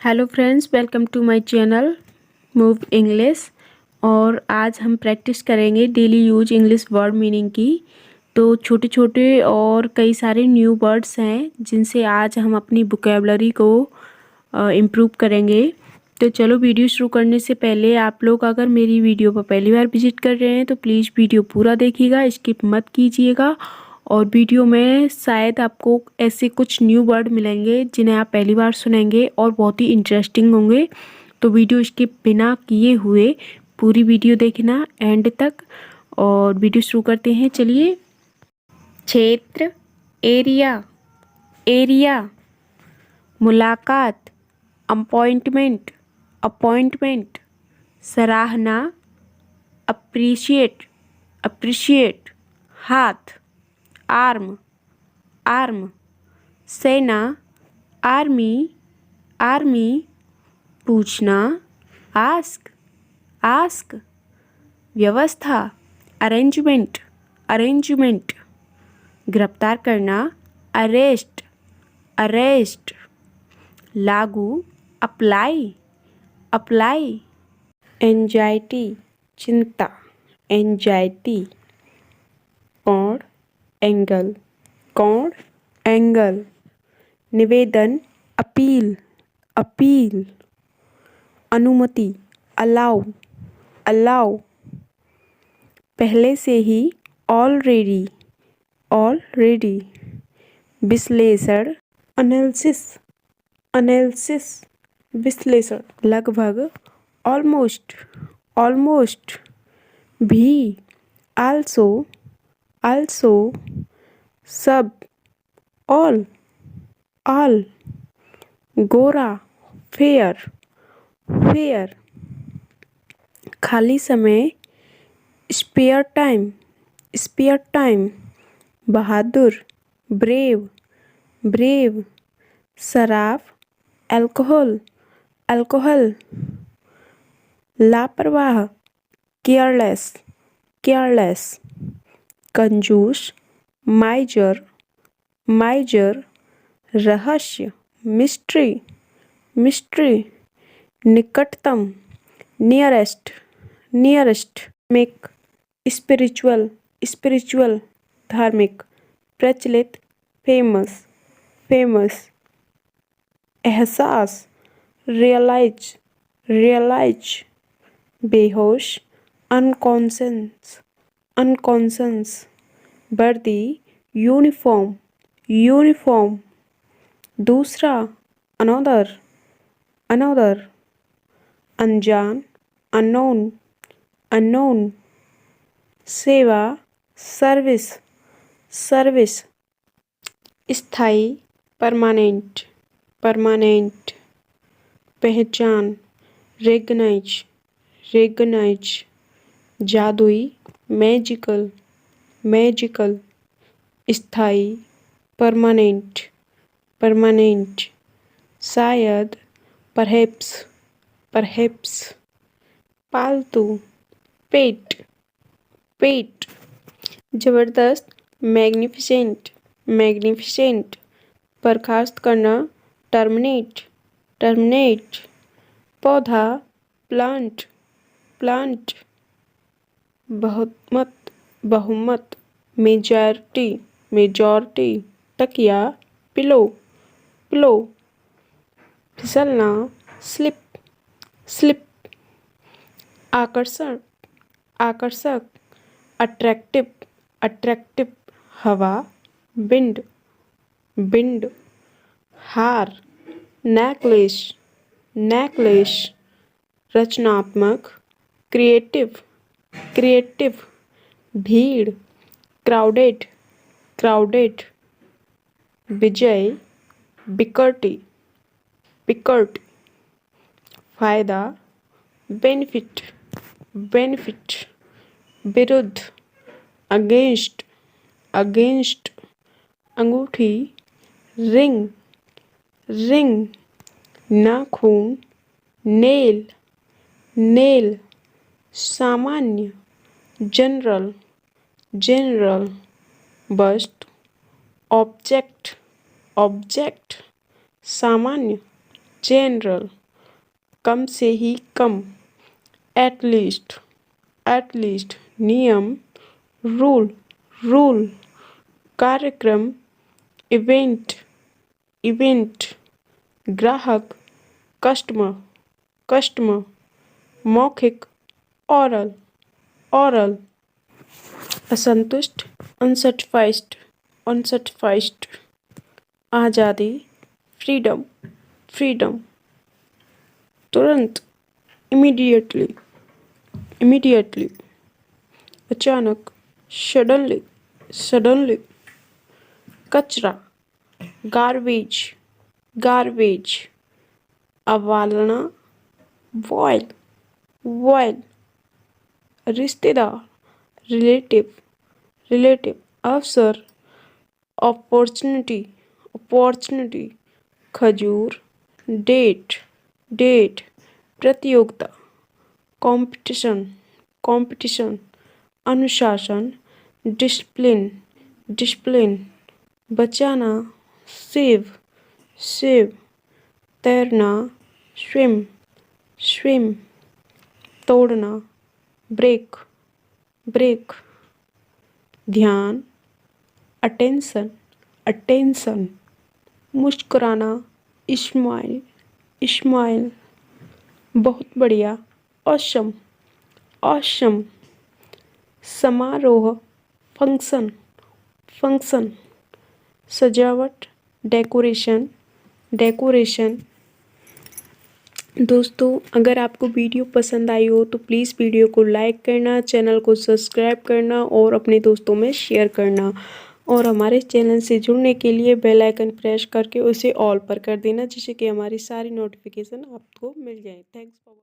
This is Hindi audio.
Hello friends, welcome to my channel move English. और आज हम प्रैक्टिस करेंगे daily use English word meaning की। तो छोटे छोटे और कई सारे न्यू वर्ड्स हैं जिनसे आज हम अपनी वोकैबुलरी को इम्प्रूव करेंगे। तो चलो, वीडियो शुरू करने से पहले आप लोग अगर मेरी वीडियो पर पहली बार विजिट कर रहे हैं तो प्लीज़ वीडियो पूरा देखिएगा, स्किप मत कीजिएगा। और वीडियो में शायद आपको ऐसे कुछ न्यू वर्ड मिलेंगे जिन्हें आप पहली बार सुनेंगे और बहुत ही इंटरेस्टिंग होंगे। तो वीडियो स्किप बिना किए हुए पूरी वीडियो देखना एंड तक। और वीडियो शुरू करते हैं, चलिए। क्षेत्र, एरिया, एरिया। मुलाकात, अपॉइंटमेंट, अपॉइंटमेंट। सराहना, अप्रिशिएट, अप्रिशिएट। हाथ, आर्म, आर्म। सेना, आर्मी, आर्मी। पूछना, आस्क, आस्क। व्यवस्था, अरेंजमेंट, अरेंजमेंट। गिरफ्तार करना, अरेस्ट, अरेस्ट। लागू, अप्लाई, अप्लाई। एंजाइटी, चिंता, एंजाइटी। कोण, एंगल, कोण, एंगल। निवेदन, अपील, अपील। अनुमति, अलाउ, अलाउ। पहले से ही, ऑलरेडी, ऑलरेडी। विश्लेषण, एनालिसिस, एनालिसिस। विश्लेषण, लगभग, ऑलमोस्ट, ऑलमोस्ट। भी, आल्सो, आल्सो। सब, ऑल, ऑल। गोरा, फेयर, फेयर। खाली समय, स्पेयर टाइम, स्पेयर टाइम। बहादुर, ब्रेव, ब्रेव। शराब, अल्कोहल, अल्कोहल। लापरवाह, केयरलेस, केयरलेस। कंजूस, माइजर, माइजर। रहस्य, मिस्ट्री, मिस्ट्री। निकटतम, नियरेस्ट, नियरेस्ट। धार्मिक, स्पिरिचुअल, स्पिरिचुअल। धार्मिक, प्रचलित, फेमस, फेमस। एहसास, रियलाइज, रियलाइज। बेहोश, अनकॉन्शियस, अनकॉन्शियस। वर्दी, यूनिफॉर्म, यूनिफॉर्म। दूसरा, अनदर, अनदर। अनजान, अननोन, अननोन। सेवा, सर्विस, सर्विस। स्थायी, परमानेंट, परमानेंट। पहचान, रेगनाइज, रेगनाइज। जादुई, मैजिकल, मैजिकल। स्थायी, परमानेंट, परमानेंट। शायद, परहैप्स, परहैप्स। पालतू, पेट, पेट। जबरदस्त, मैग्निफिसेंट, मैग्निफिसेंट। बर्खास्त करना, टर्मिनेट, टर्मिनेट। पौधा, प्लांट, प्लांट। बहुमत, बहुमत। Majority, majority. तकिया, पिलो, पिलो। फिसलना, slip, slip. आकर्षण, आकर्षक, अट्रैक्टिव, अट्रैक्टिव। हवा, विंड, विंड। हार, नेकलेस, नेकलेस। रचनात्मक, क्रिएटिव, क्रिएटिव। भीड़, क्राउडेड, क्राउडेड। विजय, बिकर्टी, बिकर्ट। फायदा, बेनिफिट, बेनिफिट। विरुद्ध, अगेंस्ट, अगेंस्ट। अंगूठी, रिंग, रिंग। नाखून, नेल, नेल। सामान्य, जनरल, जनरल। वस्तु, ऑब्जेक्ट, ऑब्जेक्ट। सामान्य, जनरल कम से ही कम, एटलीस्ट नियम, रूल कार्यक्रम, इवेंट ग्राहक, कस्टमर मौखिक, ओरल असंतुष्ट, अनसैटिस्फाइड आज़ादी, फ्रीडम तुरंत, इमीडिएटली अचानक, सडनली कचरा, गार्बेज अवहेलना, वॉयल रिश्तेदार, रिलेटिव अवसर, अपॉर्चुनिटी खजूर, डेट प्रतियोगिता, कंपटीशन अनुशासन, डिसिप्लिन बचाना, सेव तैरना, स्विम तोड़ना, ब्रेक ध्यान, अटेंशन मुस्कुराना, स्माइल बहुत बढ़िया, ऑसम समारोह, फंक्शन सजावट, डेकोरेशन। दोस्तों अगर आपको वीडियो पसंद आई हो तो प्लीज़ वीडियो को लाइक करना, चैनल को सब्सक्राइब करना और अपने दोस्तों में शेयर करना और हमारे चैनल से जुड़ने के लिए बेल आइकन प्रेस करके उसे ऑल पर कर देना, जिससे कि हमारी सारी नोटिफिकेशन आपको मिल जाए। Thanks for